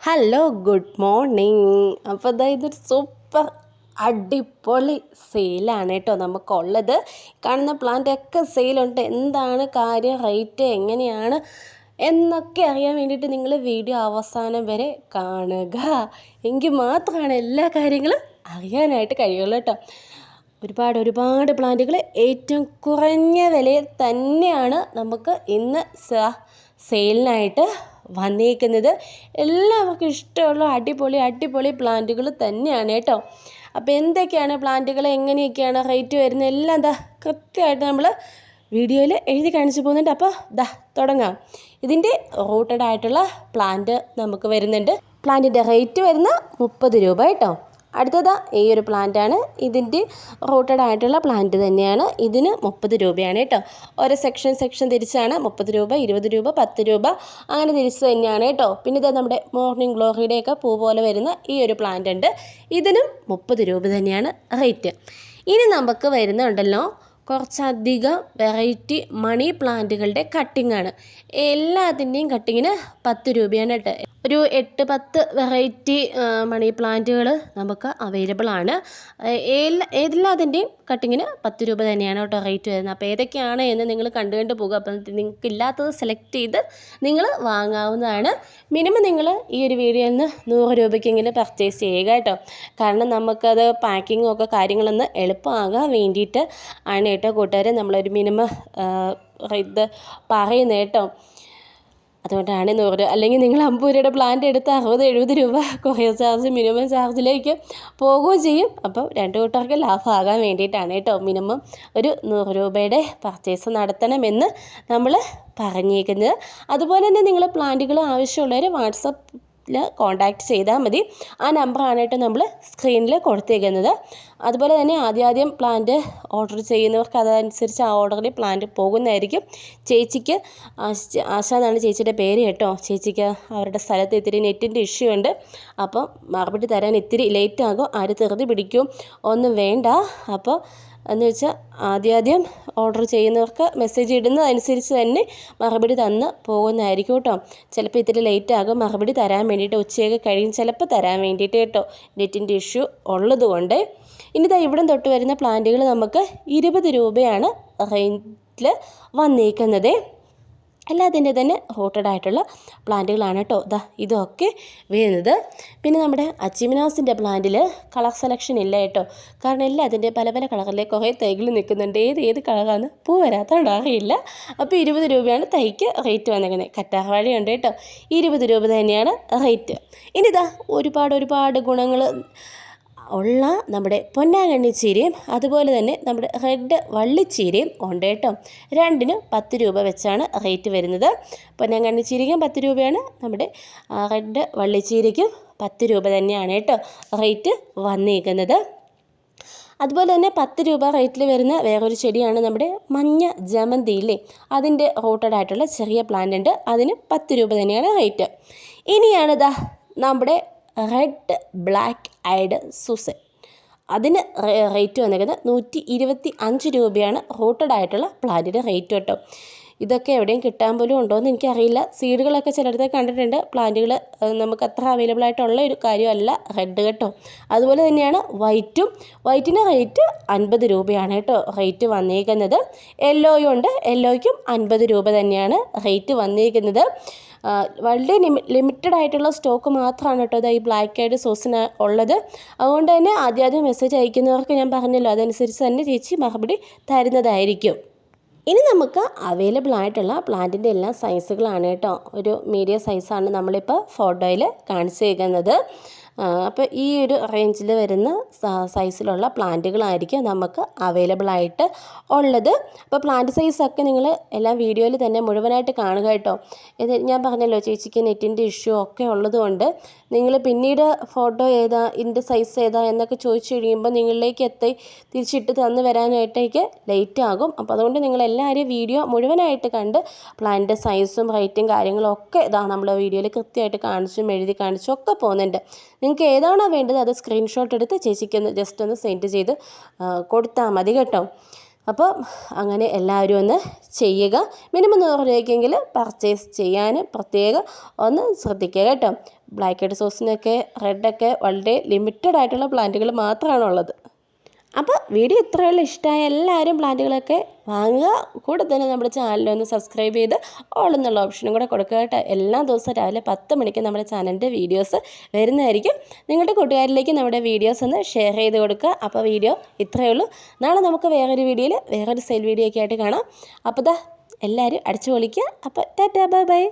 Hello good morning. അപ്പോൾ ഇതൊരു super അടിപൊളി സെയിലാണ് കേട്ടോ നമുക്കുള്ളത്. കാണുന്ന പ്ലാന്റൊക്കെ സെയിലുണ്ട്. എന്താണ് കാര്യം, റേറ്റ് എങ്ങനെയാണ് എന്നൊക്കെ അറിയാൻ വേണ്ടിയിട്ട് നിങ്ങൾ വീഡിയോ അവസാനം വരെ കാണുക. എങ്കിൽ മാത്രമാണ് എല്ലാ കാര്യങ്ങളും അറിയാനായിട്ട് കഴിയുള്ളൂ കേട്ടോ. ഒരുപാട് പ്ലാന്റുകൾ ഏറ്റവും കുറഞ്ഞ വിലയിൽ തന്നെയാണ് നമുക്ക് ഇന്ന് സെയിലിനായിട്ട് വന്നിരിക്കുന്നത്. എല്ലാവർക്കും ഇഷ്ടമുള്ള അടിപൊളി പ്ലാന്റുകൾ തന്നെയാണ് കേട്ടോ. അപ്പോൾ എന്തൊക്കെയാണ് പ്ലാന്റുകൾ, എങ്ങനെയൊക്കെയാണ് റേറ്റ് വരുന്നത് എല്ലാം എന്താ കൃത്യമായിട്ട് നമ്മൾ വീഡിയോയിൽ എഴുതി കാണിച്ചു പോകുന്നുണ്ട്. അപ്പോൾ തുടങ്ങാം. ഇതിൻ്റെ റൂട്ടഡ് ആയിട്ടുള്ള പ്ലാന്റ് നമുക്ക് വരുന്നുണ്ട്. പ്ലാന്റിൻ്റെ റേറ്റ് വരുന്ന 30 രൂപ കേട്ടോ. അടുത്തത് ഈ ഒരു പ്ലാന്റാണ്. ഇതിൻ്റെ റൂട്ടഡ് ആയിട്ടുള്ള പ്ലാന്റ് തന്നെയാണ്. ഇതിന് 30 രൂപയാണ് കേട്ടോ. ഓരോ സെക്ഷൻ തിരിച്ചാണ് 30 രൂപ, 20 രൂപ, 10 രൂപ അങ്ങനെ തിരിച്ച് തന്നെയാണ് കേട്ടോ. പിന്നെ ഇത് നമ്മുടെ മോർണിംഗ് ഗ്ലോറിയുടെയൊക്കെ പൂ പോലെ വരുന്ന ഈ ഒരു പ്ലാന്റ് ഉണ്ട്. ഇതിനും 30 രൂപ തന്നെയാണ് റേറ്റ്. ഇനി നമുക്ക് വരുന്നുണ്ടല്ലോ കുറച്ചധികം വെറൈറ്റി മണി പ്ലാന്റുകളുടെ കട്ടിങ്ങാണ്. എല്ലാത്തിൻ്റെയും കട്ടിങ്ങിന് 10 രൂപയാണ് കേട്ടോ. ഒരു 8-10 വെറൈറ്റി മണി പ്ലാന്റുകൾ നമുക്ക് അവൈലബിൾ ആണ്. എല്ലാത്തിൻ്റെയും കട്ടിങ്ങിന് 10 രൂപ തന്നെയാണ് കേട്ടോ റേറ്റ് വരുന്നത്. അപ്പോൾ ഏതൊക്കെയാണ് എന്ന് നിങ്ങൾ കണ്ടു പോകുക. അപ്പം നിങ്ങൾക്ക് ഇല്ലാത്തത് സെലക്ട് ചെയ്ത് നിങ്ങൾ വാങ്ങാവുന്നതാണ്. മിനിമം നിങ്ങൾ ഈ ഒരു വീഡിയോയിൽ നിന്ന് 100 രൂപയ്ക്കെങ്കിലും പർച്ചേസ് ചെയ്യുക കേട്ടോ. കാരണം നമുക്കത് പാക്കിങ്ങും ഒക്കെ കാര്യങ്ങളൊന്ന് എളുപ്പമാകാൻ വേണ്ടിയിട്ട് ആണ് കേട്ടോ കൂട്ടുകാരെ നമ്മളൊരു മിനിമം ഇത് പറയുന്നത് കേട്ടോ. അതുകൊണ്ടാണ് 100. അല്ലെങ്കിൽ നിങ്ങൾ 50 രൂപയുടെ പ്ലാന്റ് എടുത്ത് 60-70 രൂപ കൊറിയർ ചാർജ് മിനിമം ചാർജിലേക്ക് പോകുകയും ചെയ്യും. അപ്പം 2 കൂട്ടർക്ക് ലാഭമാകാൻ വേണ്ടിയിട്ടാണ് കേട്ടോ മിനിമം ഒരു 100 രൂപയുടെ പർച്ചേസ് നടത്തണമെന്ന് നമ്മൾ പറഞ്ഞേക്കുന്നത്. അതുപോലെ തന്നെ നിങ്ങൾ പ്ലാന്റുകൾ ആവശ്യമുള്ളവർ വാട്സപ്പിൽ കോൺടാക്റ്റ് ചെയ്താൽ മതി. ആ നമ്പറാണ് കേട്ടോ നമ്മൾ സ്ക്രീനിൽ കൊടുത്തേക്കുന്നത്. അതുപോലെ തന്നെ ആദ്യം പ്ലാന്റ് ഓർഡർ ചെയ്യുന്നവർക്ക് അതനുസരിച്ച് ആ ഓർഡറിൽ പ്ലാന്റ് പോകുന്നതായിരിക്കും. ചേച്ചിക്ക് ആശ എന്നാണ് ചേച്ചിയുടെ പേര് കേട്ടോ. ചേച്ചിക്ക് അവരുടെ സ്ഥലത്ത് ഇത്തിരി നെറ്റിൻ്റെ ഇഷ്യൂ ഉണ്ട്. അപ്പം മറുപടി തരാൻ ഇത്തിരി ലേറ്റ് ആകും. ആരും ധൃതി പിടിക്കും ഒന്നും വേണ്ട. അപ്പോൾ എന്ന് വെച്ചാൽ ആദ്യം ഓർഡർ ചെയ്യുന്നവർക്ക് മെസ്സേജ് ഇടുന്നതനുസരിച്ച് തന്നെ മറുപടി തന്ന് പോകുന്നതായിരിക്കും കേട്ടോ. ചിലപ്പോൾ ഇത്തിരി ലേറ്റ് ആകും മറുപടി തരാൻ വേണ്ടിയിട്ട്. ഉച്ചയൊക്കെ കഴിയും ചിലപ്പോൾ തരാൻ വേണ്ടിയിട്ട് കേട്ടോ, നെറ്റിൻ്റെ ഇഷ്യൂ ഉള്ളതുകൊണ്ട്. ഇനി ഇവിടെ തൊട്ട് വരുന്ന പ്ലാന്റുകൾ നമുക്ക് 20 രൂപയാണ് റേഞ്ചിൽ വന്നേക്കുന്നത്. എല്ലാത്തിൻ്റെ തന്നെ റൂട്ടഡ് ആയിട്ടുള്ള പ്ലാന്റുകളാണ് കേട്ടോ. ഇതൊക്കെ വരുന്നത്. പിന്നെ നമ്മുടെ അച്ചിമിനാസിൻ്റെ പ്ലാന്റിൽ കളർ സെലക്ഷൻ ഇല്ല കേട്ടോ. കാരണം എല്ലാത്തിൻ്റെ പല കളറിലെ കുറേ തൈകൾ നിൽക്കുന്നുണ്ട്. ഏത് കളറാണ് പൂ വരാത്തതുകൊണ്ട് അറിയില്ല. അപ്പോൾ 20 രൂപയാണ് തൈക്ക് റേറ്റ് വന്നിരിക്കുന്നത്. കറ്റാർവാഴയുണ്ട് കേട്ടോ. 20 രൂപ തന്നെയാണ് റേറ്റ്. ഇനി ഒരുപാട് ഗുണങ്ങൾ ഉള്ള നമ്മുടെ പൊന്നാങ്കണ്ണി ചീരയും അതുപോലെ തന്നെ നമ്മുടെ റെഡ് വള്ളിച്ചീരയും ഉണ്ട് കേട്ടോ. രണ്ടിനും 10 രൂപ വെച്ചാണ് റേറ്റ് വരുന്നത്. പൊന്നാങ്കണ്ണി ചീരയ്ക്കും 10 രൂപയാണ്, നമ്മുടെ റെഡ് വള്ളിച്ചീരയ്ക്കും 10 രൂപ തന്നെയാണ് കേട്ടോ റേറ്റ് വന്നിരിക്കുന്നത്. അതുപോലെ തന്നെ 10 രൂപ റേറ്റിൽ വരുന്ന വേറൊരു ചെടിയാണ് നമ്മുടെ മഞ്ഞ ജമന്തിയില്ലേ, അതിൻ്റെ റൂട്ടഡ് ആയിട്ടുള്ള ചെറിയ പ്ലാന്റ് ഉണ്ട്. അതിന് 10 രൂപ തന്നെയാണ് റേറ്റ്. ഇനിയാണ് നമ്മുടെ റെഡ് ബ്ലാക്ക് ഐഡ് സൂസൻ. അതിന് റേറ്റ് വന്നിരിക്കുന്നത് 125 രൂപയാണ് റൂട്ടഡ് ആയിട്ടുള്ള പ്ലാന്റിൻ്റെ റേറ്റ് കേട്ടോ. ഇതൊക്കെ എവിടെയും കിട്ടാൻ പോലും ഉണ്ടോ എന്ന് എനിക്കറിയില്ല. സീഡുകളൊക്കെ ചിലയിടത്ത് കണ്ടിട്ടുണ്ട്. പ്ലാന്റുകൾ നമുക്ക് അത്ര അവൈലബിൾ ആയിട്ടുള്ള ഒരു കാര്യമല്ല റെഡ് കേട്ടോ. അതുപോലെ തന്നെയാണ് വൈറ്റിന് റേറ്റ് 50 രൂപയാണ് കേട്ടോ റേറ്റ് വന്നിരിക്കുന്നത്. യെല്ലോയും ഉണ്ട്. യെല്ലോയ്ക്കും 50 രൂപ തന്നെയാണ് റേറ്റ് വന്നിരിക്കുന്നത്. വളരെ ലിമിറ്റഡ് ആയിട്ടുള്ള സ്റ്റോക്ക് മാത്രമാണ് കേട്ടോ ഈ ബ്ലാക്ക് ഐഡ് സോസിന് ഉള്ളത്. അതുകൊണ്ട് തന്നെ ആദ്യം മെസ്സേജ് അയക്കുന്നവർക്ക് ഞാൻ പറഞ്ഞല്ലോ അതനുസരിച്ച് തന്നെ ചേച്ചി മറുപടി തരുന്നതായിരിക്കും. ഇനി നമുക്ക് അവൈലബിൾ ആയിട്ടുള്ള പ്ലാന്റിൻ്റെ എല്ലാ സൈസുകളാണ് കേട്ടോ. ഒരു മീഡിയം സൈസാണ് നമ്മളിപ്പോൾ ഫോട്ടോയിൽ കാണിച്ചേക്കുന്നത്. അപ്പോൾ ഈ ഒരു റേഞ്ചിൽ വരുന്ന സൈസിലുള്ള പ്ലാന്റുകളായിരിക്കും നമുക്ക് അവൈലബിൾ ആയിട്ട് ഉള്ളത്. അപ്പോൾ പ്ലാന്റ് സൈസൊക്കെ നിങ്ങൾ എല്ലാ വീഡിയോയിൽ തന്നെ മുഴുവനായിട്ട് കാണുക കേട്ടോ. ഇത് ഞാൻ പറഞ്ഞല്ലോ ചേച്ചിക്ക് നെറ്റിൻ്റെ ഇഷ്യൂ ഒക്കെ ഉള്ളതുകൊണ്ട് നിങ്ങൾ പിന്നീട് ഫോട്ടോ ഇതിൻ്റെ സൈസ് ഏതാ എന്നൊക്കെ ചോദിച്ചു കഴിയുമ്പോൾ നിങ്ങളിലേക്ക് തിരിച്ചിട്ട് തന്നു വരാനായിട്ടേക്ക് ലേറ്റ് ആകും. അപ്പോൾ അതുകൊണ്ട് നിങ്ങളെല്ലാവരും വീഡിയോ മുഴുവനായിട്ട് കണ്ട് പ്ലാന്റ് സൈസും റേറ്റും കാര്യങ്ങളും ഒക്കെ നമ്മൾ വീഡിയോയിൽ കൃത്യമായിട്ട് കാണിച്ചും എഴുതി കാണിച്ചും ഒക്കെ പോകുന്നുണ്ട്. നിങ്ങൾക്ക് ഏതാണോ വേണ്ടത് അത് സ്ക്രീൻഷോട്ട് എടുത്ത് ചേച്ചിക്കൊന്ന് ജസ്റ്റ് ഒന്ന് സെൻഡ് ചെയ്ത് കൊടുത്താൽ മതി കേട്ടോ. അപ്പം അങ്ങനെ എല്ലാവരും ഒന്ന് ചെയ്യുക. മിനിമം 100 രൂപയ്ക്കെങ്കിലും പർച്ചേസ് ചെയ്യാൻ പ്രത്യേകം ഒന്ന് ശ്രദ്ധിക്കുക കേട്ടോ. ബ്ലാക്ക് ഹെഡ് സോസിനൊക്കെ റെഡൊക്കെ വളരെ ലിമിറ്റഡ് ആയിട്ടുള്ള പ്ലാന്റുകൾ മാത്രമാണുള്ളത്. അപ്പോൾ വീഡിയോ ഇത്രയുള്ള ഇഷ്ടമായ എല്ലാവരും പ്ലാന്റുകളൊക്കെ വാങ്ങുക. കൂടെ തന്നെ നമ്മുടെ ചാനലൊന്ന് സബ്സ്ക്രൈബ് ചെയ്ത് ഓൾ എന്നുള്ള ഓപ്ഷനും കൂടെ കൊടുക്കുക കേട്ടോ. എല്ലാ ദിവസവും രാവിലെ 10 മണിക്ക് നമ്മുടെ ചാനലിൻ്റെ വീഡിയോസ് വരുന്നതായിരിക്കും. നിങ്ങളുടെ കൂട്ടുകാരിലേക്ക് നമ്മുടെ വീഡിയോസ് ഒന്ന് ഷെയർ ചെയ്ത് കൊടുക്കുക. അപ്പോൾ വീഡിയോ ഇത്രയേ ഉള്ളൂ. നാളെ നമുക്ക് വേറൊരു വീഡിയോയിൽ വേറൊരു സെയിൽ വീഡിയോ ഒക്കെ ആയിട്ട് കാണാം. അപ്പോൾ എല്ലാവരും അടിച്ചു പൊളിക്കുക. അപ്പോൾ ടാറ്റാ ബൈ ബൈ.